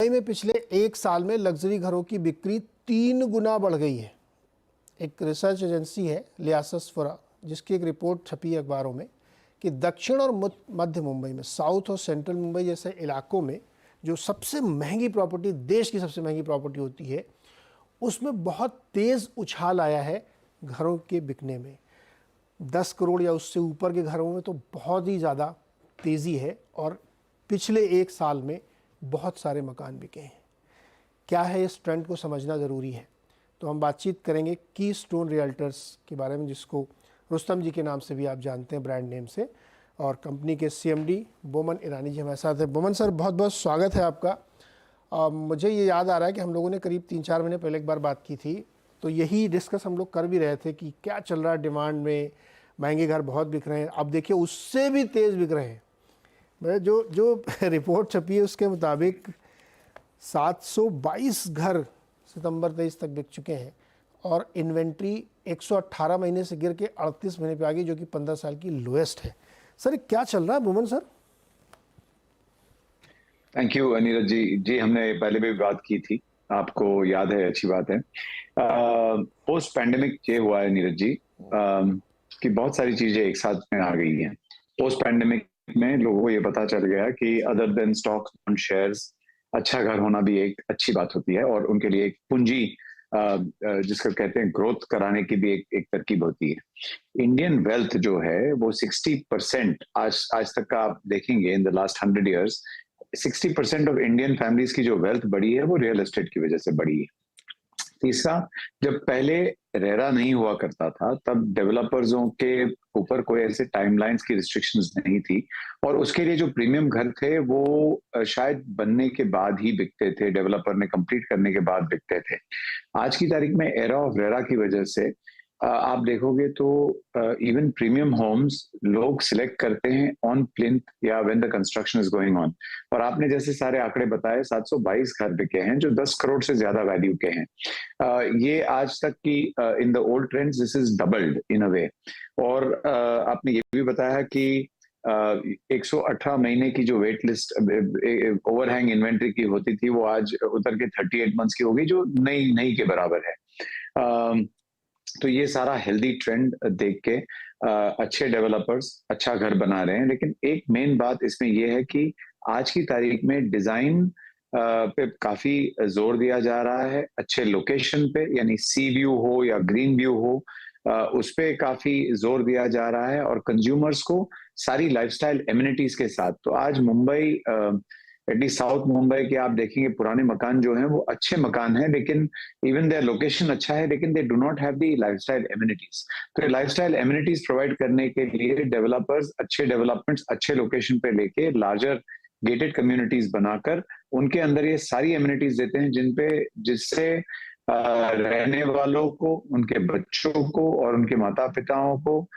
मुंबई में पिछले एक साल में लग्जरी घरों की बिक्री 3 गुना बढ़ गई है। एक रिसर्च एजेंसी है लियाससफरा, जिसकी एक रिपोर्ट छपी है अखबारों में कि दक्षिण और मध्य मुंबई में, साउथ और सेंट्रल मुंबई जैसे इलाकों में जो सबसे महंगी प्रॉपर्टी, देश की सबसे महंगी प्रॉपर्टी होती है, उसमें बहुत तेज़ उछाल आया है घरों के बिकने में। 10 करोड़ या उससे ऊपर के घरों में तो बहुत ही ज़्यादा तेज़ी है और पिछले एक साल में बहुत सारे मकान बिके हैं। क्या है इस ट्रेंड को समझना ज़रूरी है। तो हम बातचीत करेंगे कीस्टोन रियल्टर्स के बारे में, जिसको रुस्तम जी के नाम से भी आप जानते हैं, ब्रांड नेम से, और कंपनी के सीएमडी बोमन ईरानी जी हमारे साथ है। बोमन सर, बहुत बहुत स्वागत है आपका। मुझे ये याद आ रहा है कि हम लोगों ने करीब 3-4 महीने पहले एक बार बात की थी, तो यही डिस्कस हम लोग कर भी रहे थे कि क्या चल रहा है डिमांड में, महंगे घर बहुत बिक रहे हैं। अब देखिए उससे भी तेज़ बिक रहे हैं। जो रिपोर्ट छपी है उसके मुताबिक 722 घर सितंबर 23 तक बिक चुके हैं और इन्वेंट्री 118 महीने से गिर के 38 महीने पे आ गई, जो कि 15 साल की लोएस्ट है। सर क्या चल रहा है Boman sir? Thank you Neeraj ji. हमने पहले भी बात की थी, आपको याद है, अच्छी बात है। पोस्ट पैंडेमिक ये हुआ है नीरज जी, कि बहुत सारी चीजें एक साथ में आ गई हैं। पोस्ट पैंडेमिक में लोगों को ये पता चल गया कि other than stocks and shares, अच्छा घर होना भी एक अच्छी बात होती है और उनके लिए एक पूंजी, जिसको कहते हैं ग्रोथ कराने की भी एक तरकीब होती है। इंडियन वेल्थ जो है वो 60% आज तक का आप देखेंगे, in the last 100 years 60% of Indian families की जो वेल्थ बढ़ी है वो रियल एस्टेट की वजह से बढ़ी है। तीसरा, जब पहले रेरा नहीं हुआ करता था तब डेवलपर्सों के ऊपर कोई ऐसे टाइमलाइंस की रिस्ट्रिक्शंस नहीं थी और उसके लिए जो प्रीमियम घर थे वो शायद बनने के बाद ही बिकते थे, डेवलपर ने कंप्लीट करने के बाद बिकते थे। आज की तारीख में एरा ऑफ रेरा की वजह से आप देखोगे तो इवन प्रीमियम होम्स लोग सिलेक्ट करते हैं ऑन प्लिंथ या when the construction is going on. और आपने जैसे सारे आंकड़े बताए, 722 घर बिके हैं जो 10 करोड़ से ज्यादा वैल्यू के हैं। ये आज तक की in the old trends this is doubled in a way. और आपने ये भी बताया कि 118 महीने की जो वेट लिस्ट ओवरहैंग इन्वेंट्री की होती थी वो आज उतर के 38 मंथ्स की हो गई, जो नई के बराबर है। तो ये सारा हेल्दी ट्रेंड देख के अच्छे डेवलपर्स अच्छा घर बना रहे हैं। लेकिन एक मेन बात इसमें यह है कि आज की तारीख में डिजाइन पे काफी जोर दिया जा रहा है, अच्छे लोकेशन पे, यानी सी व्यू हो या ग्रीन व्यू हो, उस पे काफी जोर दिया जा रहा है और कंज्यूमर्स को सारी लाइफस्टाइल एमिनिटीज के साथ। तो आज मुंबई, एटलीस्ट साउथ मुंबई के आप देखेंगे पुराने मकान जो हैं वो अच्छे मकान हैं, लेकिन इवन देयर लोकेशन अच्छा है, लेकिन they do not have the lifestyle amenities. तो लाइफस्टाइल एमिनिटीज प्रोवाइड करने के लिए डेवलपर्स अच्छे डेवलपमेंट्स अच्छे लोकेशन पे लेके लार्जर गेटेड कम्युनिटीज बनाकर उनके अंदर ये सारी एमिनिटीज देते हैं जिससे रहने वालों को, उनके बच्चों को और उनके माता पिताओं को,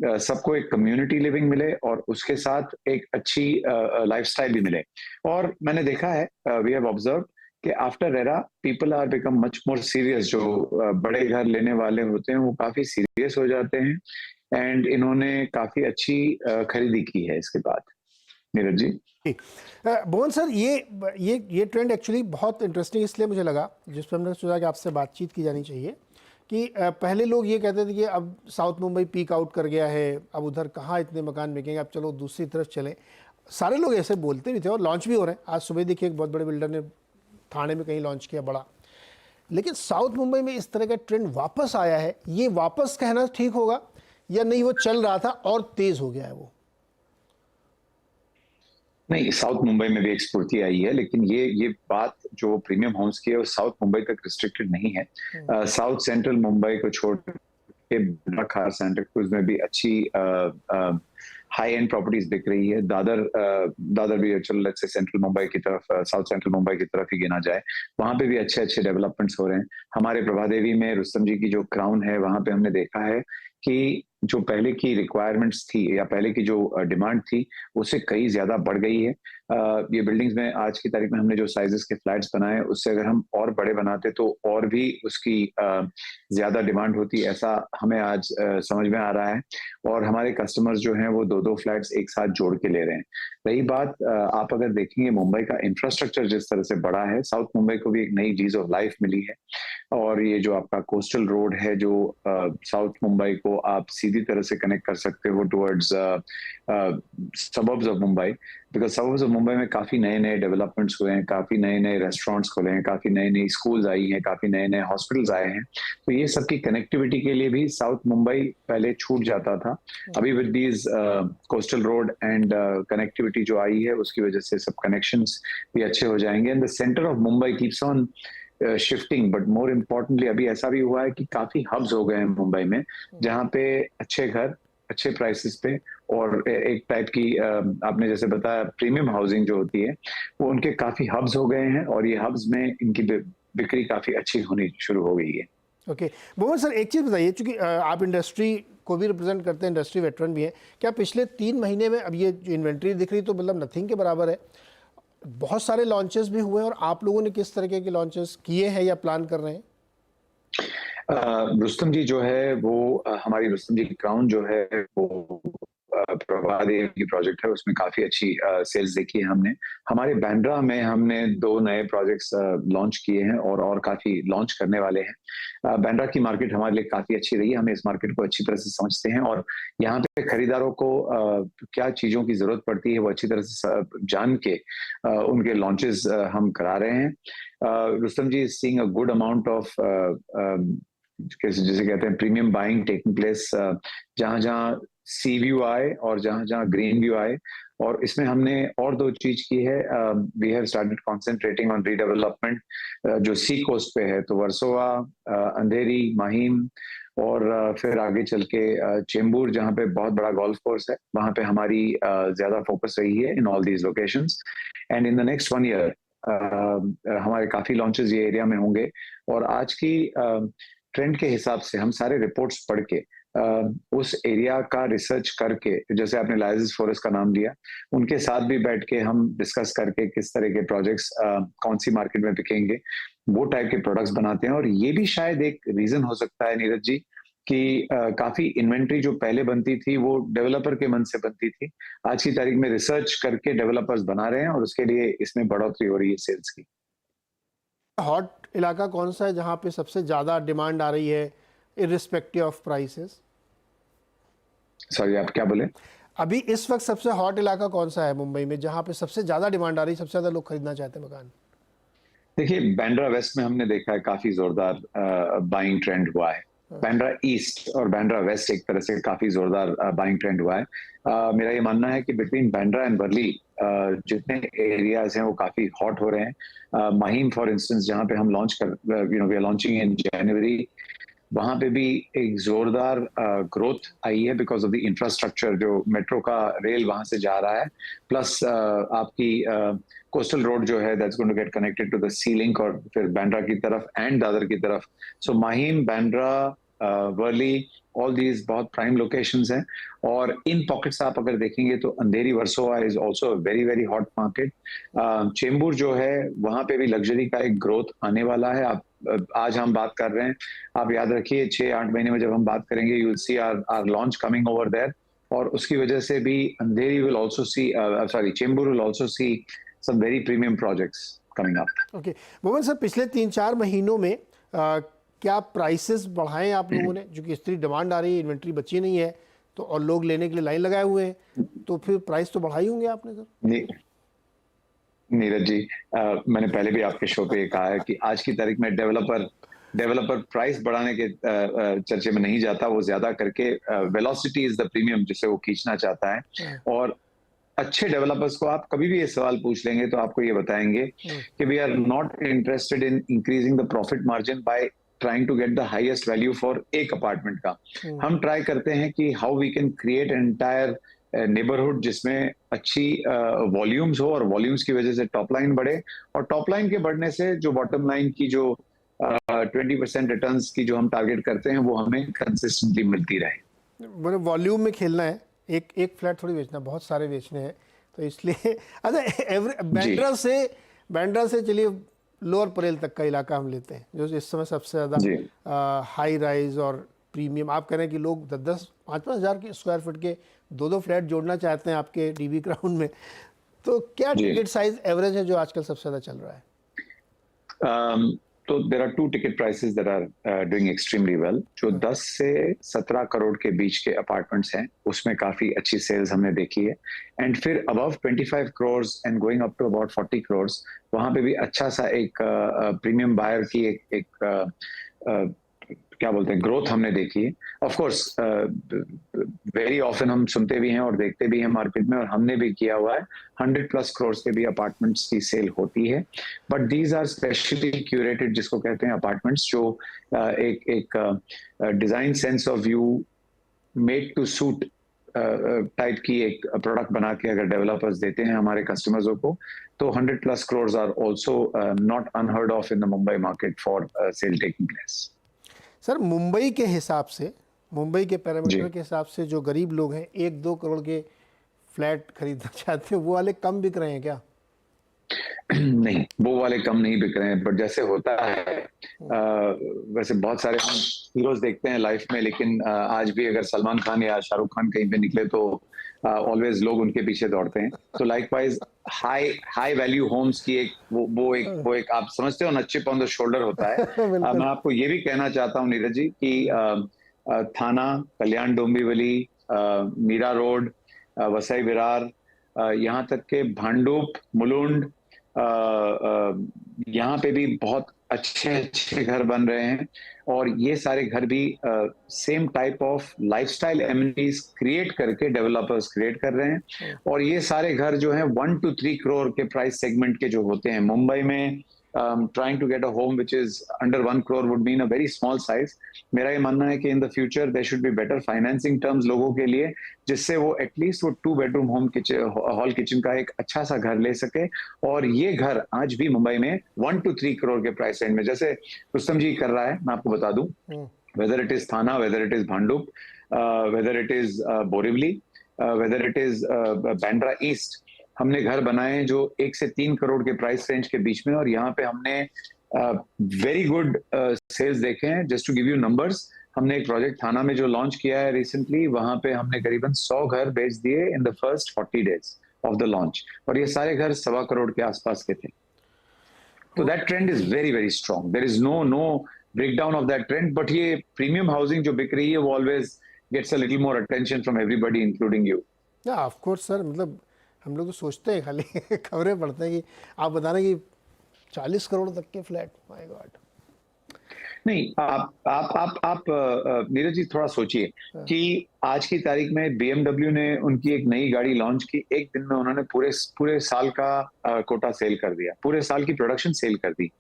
सबको एक कम्युनिटी लिविंग मिले और उसके साथ एक अच्छी लाइफस्टाइल भी मिले। और मैंने देखा है, वी हैव ऑब्जर्व कि after RERA people are become much more serious. जो बड़े घर लेने वाले होते हैं वो काफी सीरियस हो जाते हैं एंड इन्होंने काफी अच्छी खरीदी की है इसके बाद। नीरज जी। मोहन सर, ये ट्रेंड एक्चुअली बहुत इंटरेस्टिंग इसलिए मुझे लगा, जिस पर हमने सोचा कि आपसे बातचीत की जानी चाहिए, कि पहले लोग ये कहते थे कि अब साउथ मुंबई पीक आउट कर गया है, अब उधर कहाँ इतने मकान बिकेंगे, अब चलो दूसरी तरफ चलें। सारे लोग ऐसे बोलते भी थे और लॉन्च भी हो रहे हैं। आज सुबह देखिए एक बहुत बड़े बिल्डर ने थाने में कहीं लॉन्च किया बड़ा। लेकिन साउथ मुंबई में इस तरह का ट्रेंड वापस आया है, ये वापस कहना ठीक होगा या नहीं, वो चल रहा था और तेज हो गया है वो? नहीं, साउथ मुंबई में भी एक स्फूर्ति आई है, लेकिन ये बात जो प्रीमियम होम्स की है वो साउथ मुंबई तक रिस्ट्रिक्टेड नहीं है। साउथ सेंट्रल मुंबई को छोड़ के खास सेंटर क्रूज में भी अच्छी हाई एंड प्रॉपर्टीज बिक रही है। दादर भी, चलो लेट्स से सेंट्रल मुंबई की तरफ, साउथ सेंट्रल मुंबई की तरफ ही गिना जाए, वहां पे भी अच्छे अच्छे डेवलपमेंट्स हो रहे हैं। हमारे प्रभादेवी में रुस्तम जी की जो क्राउन है वहां पे हमने देखा है कि जो पहले की रिक्वायरमेंट्स थी या पहले की जो डिमांड थी उससे कई ज्यादा बढ़ गई है। ये बिल्डिंग्स में आज की तारीख में हमने जो साइजेस के फ्लैट्स बनाए उससे अगर हम और बड़े बनाते तो और भी उसकी ज्यादा डिमांड होती, ऐसा हमें आज समझ में आ रहा है। और हमारे कस्टमर्स जो हैं वो दो दो फ्लैट्स एक साथ जोड़ के ले रहे हैं। रही बात, आप अगर देखेंगे मुंबई का इंफ्रास्ट्रक्चर जिस तरह से बड़ा है, साउथ मुंबई को भी एक नई लीज ऑफ लाइफ मिली है। और ये जो आपका कोस्टल रोड है जो साउथ मुंबई को आप सीधी तरह से कनेक्ट कर सकते हो towards suburbs of Mumbai, because suburbs of Mumbai में काफी नए नए डेवलपमेंट्स हुए हैं, काफी नए नए रेस्टोरेंट्स खुले हैं, काफी नई नई स्कूल्स आई हैं, काफी नए नए हॉस्पिटल्स आए हैं। तो ये सबकी कनेक्टिविटी के लिए भी साउथ मुंबई पहले छूट जाता था। अभी with these coastal road and connectivity जो आई है उसकी वजह से सब कनेक्शंस भी अच्छे हो जाएंगे and the centre of Mumbai keeps on shifting. But more importantly अभी ऐसा भी हुआ है कि काफी हब्स हो गए हैं मुंबई में, जहाँ पे अच्छे घर अच्छे प्राइसेस पे और एक टाइप की आपने जैसे बताया प्रीमियम हाउसिंग जो होती है वो उनके काफी हब्स हो गए हैं और ये हब्स में इनकी बिक्री काफी अच्छी होनी शुरू हो गई है। ओके मोहम्मद सर, एक चीज़ बताइए, चूंकि आप इंडस्ट्री को भी रिप्रेजेंट करते हैं, इंडस्ट्री वेटरन भी हैं, क्या पिछले 3 महीने में अब ये जो इन्वेंट्री दिख रही तो मतलब नथिंग के बराबर है, बहुत सारे लॉन्चेस भी हुए और आप लोगों ने किस तरीके के लॉन्चेस किए हैं या प्लान कर रहे हैं? रुस्तम जी जो है वो हमारी रुस्तम जी की क्राउन जो है वो प्रभात की प्रोजेक्ट है, उसमें काफी अच्छी सेल्स देखी है हमने। हमारे बैंड्रा में हमने 2 नए प्रोजेक्ट्स लॉन्च किए हैं और काफी लॉन्च करने वाले हैं। बैंड्रा की मार्केट हमारे लिए काफी अच्छी रही है, हम इस मार्केट को अच्छी तरह से समझते हैं और यहाँ पे खरीदारों को क्या चीजों की जरूरत पड़ती है वो अच्छी तरह से जान के उनके लॉन्चेस हम करा रहे हैं। Rustam ji is seeing a good amount of जिसे कहते हैं प्रीमियम बाइंग टेकिंग प्लेस, जहां जहां सी व्यू आए और जहां जहां ग्रीन व्यू आए। और इसमें हमने और 2 चीज की है, we have started concentrating on redevelopment जो सी कोस्ट पे है, तो वर्सोवा, अंधेरी, माहिम और फिर आगे चल के चेंबूर जहाँ पे बहुत बड़ा गोल्फ कोर्स है वहां पे हमारी ज्यादा फोकस रही है in all these locations. And in the next 1 year हमारे काफी लॉन्चेस ये एरिया में होंगे। और आज की ट्रेंड के हिसाब से हम सारे रिपोर्ट्स पढ़ के उस एरिया का रिसर्च करके, जैसे आपने लाइजेस फॉरेस्ट का नाम लिया, उनके साथ भी बैठ के हम डिस्कस करके किस तरह के प्रोजेक्ट्स कौन सी मार्केट में बिकेंगे वो टाइप के प्रोडक्ट्स बनाते हैं। और ये भी शायद एक रीजन हो सकता है नीरज जी कि काफी इन्वेंट्री जो पहले बनती थी वो डेवलपर के मन से बनती थी, आज की तारीख में रिसर्च करके डेवलपर्स बना रहे हैं और उसके लिए इसमें बढ़ोतरी हो रही है सेल्स की। हॉट इलाका कौन सा है जहाँ पे सबसे ज़्यादा डिमांड आ रही है इर्रिस्पेक्टिव ऑफ प्राइसेस? सॉरी आप क्या बोले? अभी इस वक्त सबसे हॉट इलाका कौन सा है मुंबई में जहाँ पे सबसे ज़्यादा डिमांड आ रही है, सबसे ज़्यादा लोग खरीदना चाहते हैं मकान? देखिए बांद्रा वेस्ट में हमने देखा है काफी जोरदार बाइंग ट्रेंड हुआ है। बांद्रा ईस्ट और बांद्रा वेस्ट एक तरह से काफी जोरदार बाइंग ट्रेंड हुआ है। मेरा ये मानना है कि बिटवीन बांद्रा एंड वर्ली जितने एरियाज हैं वो काफी हॉट हो रहे हैं। माहिम फॉर इंस्टेंस जहाँ पे हम लॉन्च कर वी आर लॉन्चिंग इन जनवरी, वहां पे भी एक जोरदार ग्रोथ आई है बिकॉज ऑफ द इंफ्रास्ट्रक्चर, जो मेट्रो का रेल वहां से जा रहा है, प्लस आपकी कोस्टल रोड जो है that's going to get connected to the sea link और फिर बांद्रा की तरफ एंड दादर की तरफ। So Mahim, Bandra, Worli, all these बहुत प्राइम लोकेशंस हैं। और इन पॉकेट्स आप अगर देखेंगे तो Andheri Versova is also very very hot market. Chembur जो है वहां पे भी लग्जरी का एक ग्रोथ आने वाला है। आप आज हम बात कर रहे हैं, आप याद रखिए 6-8 महीने में जब हम बात करेंगे you will see our launch coming over there, और उसकी वजह से भी Andheri will also see Chembur will also see some very premium projects coming up. Okay Mohammed sir, पिछले 3-4 महीनों में क्या प्राइसेस बढ़ाए आप लोगों ने? क्योंकि इतनी डिमांड आ रही है, इन्वेंट्री बची नहीं है, तो और लोग लेने के लिए लाइन लगाए हुए हैं, तो फिर प्राइस तो बढ़ाई होंगे आपने सर? नीरज जी, मैंने पहले भी आपके शो पे कहा है कि आज की तारीख में डेवलपर प्राइस बढ़ाने के चर्चे में नहीं जाता, वो ज्यादा करके वेलोसिटी इज द प्रीमियम जिसे वो खींचना चाहता है। और अच्छे डेवलपर्स को आप कभी भी ये सवाल पूछ लेंगे तो आपको ये बताएंगे कि we are not interested in increasing the profit margin by trying to get the highest value for एक अपार्टमेंट का। हम ट्राई करते हैं कि how we can create entire neighbourhood जिसमें अच्छी वॉल्यूम्स हो और वॉल्यूम्स की वजह से टॉप लाइन बढ़े, और टॉप लाइन के बढ़ने से जो बॉटम लाइन की जो 20% रिटर्न्स की जो हम टारगेट करते हैं वो हमें कंसिस्टेंटली मिलती रहे। मैंने वॉल्यूम में खेलना है, एक एक फ्लैट थोड़ी बेचना, बहुत सारे बेचने हैं, तो इसलिए अच्छा बैंड्रा से चलिए लोअर परेल तक का इलाका हम लेते हैं, जो इस समय सबसे ज़्यादा हाई राइज और प्रीमियम। आप कह रहे हैं कि लोग 10-10, 5-5 हज़ार के स्क्वायर फीट के 2-2 फ्लैट जोड़ना चाहते हैं आपके डीबी ग्राउंड में, तो क्या टिकट साइज एवरेज है जो आजकल सबसे ज़्यादा चल रहा है? तो there are 2 ticket prices that are doing extremely well. जो 10 से 17 करोड़ के बीच के अपार्टमेंट्स हैं उसमें काफी अच्छी सेल्स हमने देखी है। एंड फिर above 25 crore and going up to about 40 crore, वहां पे भी अच्छा सा एक प्रीमियम बायर की एक क्या बोलते हैं ग्रोथ हमने देखी है। ऑफ कोर्स वेरी ऑफन हम सुनते भी हैं और देखते भी हैं मार्केट में, और हमने भी किया हुआ है 100+ करोड़ के भी अपार्टमेंट्स की सेल होती है। But these are specially curated, जिसको कहते हैं अपार्टमेंट्स, जो एक design sense of view made to suit type की एक प्रोडक्ट बना के अगर डेवलपर्स देते हैं हमारे कस्टमर्सों को, तो 100+ crore are also not unheard of in the Mumbai market for sale taking place. Sir Mumbai के हिसाब से, मुंबई के पैरामीटर के हिसाब से जो गरीब लोग हैं 1-2 करोड़ के फ्लैट खरीदना चाहते हैं, वो वाले कम बिक रहे हैं क्या? नहीं, वो वाले कम नहीं बिक रहे हैं, बट जैसे होता है वैसे बहुत सारे हम हीरोज देखते हैं लाइफ में, लेकिन आज भी अगर सलमान खान या शाहरुख खान कहीं पे निकले तो ऑलवेज लोग उनके पीछे दौड़ते हैं। तो लाइकवाइज हाई वैल्यू होम्स की एक वो एक आप समझते हो ना, चिप ऑन द शोल्डर होता है। मैं आपको ये भी कहना चाहता हूँ नीरज जी कि थाना, कल्याण डोंबिवली, मीरा रोड, वसई विरार, यहाँ तक के भांडुप, मुलुंड, यहाँ पे भी बहुत अच्छे घर बन रहे हैं, और ये सारे घर भी same type of lifestyle amenities create करके डेवलपर्स क्रिएट कर रहे हैं। और ये सारे घर जो हैं 1 to 3 करोड़ के प्राइस सेगमेंट के जो होते हैं मुंबई में, trying to get a home which is under 1 crore would mean a very small size। मेरा ये मानना है कि in the future there should be better financing terms लोगों के लिए, जिससे वो एटलीस्ट वो 2 bedroom होम हॉल किचन का एक अच्छा सा घर ले सके। और ये घर आज भी मुंबई में 1 to 3 करोड़ के प्राइस रेंज में, जैसे रुस्तम जी कर रहा है, मैं आपको बता दूं, whether it is थाना, whether it is Bhandup, whether it is Borivali, whether it is Bandra east, हमने घर बनाए जो 1 से 3 करोड़ के प्राइस रेंज के बीच में, और यहाँ पे हमने वेरी गुड सेल्स देखे हैं। Just to give you numbers, हमने एक प्रोजेक्ट थाना में जो लॉन्च किया है रिसेंटली, वहां पे हमने करीबन 100 घर बेच दिए in the first 40 days of the launch, और ये सारे घर 1.25 करोड़ के आसपास के थे। तो that trend is very very strong, there is no breakdown of that trend. But ये प्रीमियम हाउसिंग जो बिक रही है वो always gets a little more attention from everybody including you. या ऑफ कोर्स सर, मतलब हम लोग तो सोचते हैं, खाली खबरें पढ़ते हैं कि आप बता रहे हैं कि 40 करोड़ तक के फ्लैट, माय गॉड। नहीं, आप नीरज जी थोड़ा सोचिए कि आज की तारीख में BMW ने उनकी एक नई गाड़ी लॉन्च की, एक दिन में उन्होंने पूरे साल का कोटा सेल कर दिया, पूरे साल की प्रोडक्शन सेल कर दी।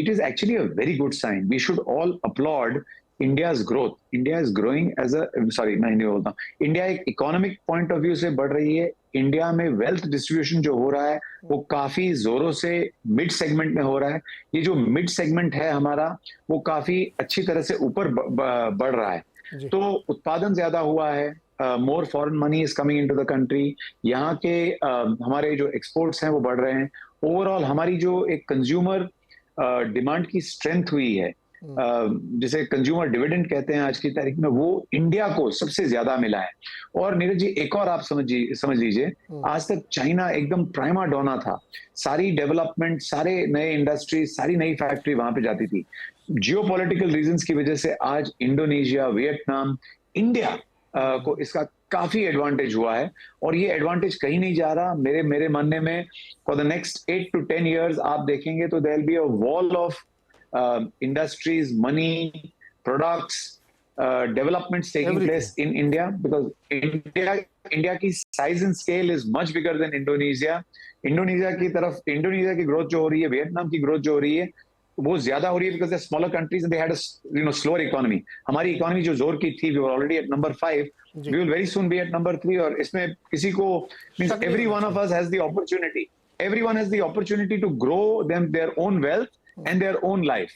It is actually a very good sign, we should all applaud India's growth। India is growing as a, sorry मैं हिंदी बोलता हूँ, इंडिया एक इकोनॉमिक पॉइंट ऑफ व्यू से बढ़ रही है। इंडिया में वेल्थ डिस्ट्रीब्यूशन जो हो रहा है वो काफी जोरों से मिड सेगमेंट में हो रहा है। ये जो मिड सेगमेंट है हमारा, वो काफी अच्छी तरह से ऊपर बढ़ रहा है। तो उत्पादन ज्यादा हुआ है, more foreign money is coming into the country, यहाँ के हमारे जो एक्सपोर्ट्स हैं वो बढ़ रहे हैं। ओवरऑल हमारी जो एक कंज्यूमर डिमांड की स्ट्रेंथ हुई है, जिसे कंज्यूमर डिविडेंड कहते हैं आज की तारीख में, वो इंडिया को सबसे ज्यादा मिला है। और नीरज जी एक और आप समझ लीजिए, आज तक चाइना एकदम प्राइमा डोना था, सारी डेवलपमेंट, सारे नए इंडस्ट्री, सारी नई फैक्ट्री वहां पे जाती थी। जियोपॉलिटिकल रीजंस की वजह से आज इंडोनेशिया, वियतनाम, इंडिया को इसका काफी एडवांटेज हुआ है, और ये एडवांटेज कहीं नहीं जा रहा। मेरे मानने में for the next 8 to 10 years आप देखेंगे तो there will be a wall of industries, money, products, developments taking place in India, because India की size and scale is much bigger than Indonesia। Indonesia की ग्रोथ जो हो रही है, Vietnam की ग्रोथ जो हो रही है, वो ज्यादा हो रही है because they're smaller countries and they had a slower economy। हमारी इकोनॉमी जो जोर की थी, we were already at number 5, we will very soon be at number 3। और इसमें किसी को, means every one of us has the opportunity, everyone has the opportunity to grow them their own wealth and their own life।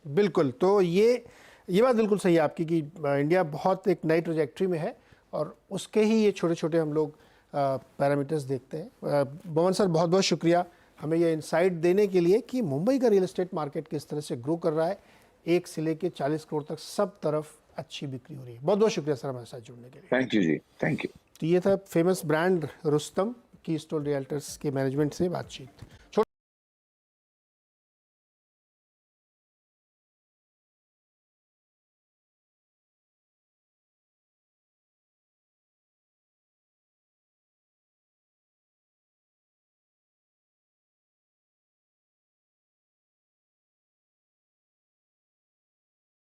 बिल्कुल। तो ये ये बात बिल्कुल सही है आपकी कि इंडिया बहुत एक नई ट्रेजेक्ट्री में है और उसके ही ये छोटे छोटे हम लोग पैरामीटर्स देखते हैं। पवन सर बहुत बहुत शुक्रिया हमें ये इंसाइट देने के लिए कि मुंबई का रियल एस्टेट मार्केट किस तरह से ग्रो कर रहा है, 1 से लेके 40 करोड़ तक सब तरफ अच्छी बिक्री हो रही है। बहुत बहुत शुक्रिया सर हमारे साथ जुड़ने के लिए। Thank you ji, thank you. तो ये था famous brand Rustam Keystone Realtors के मैनेजमेंट से बातचीत।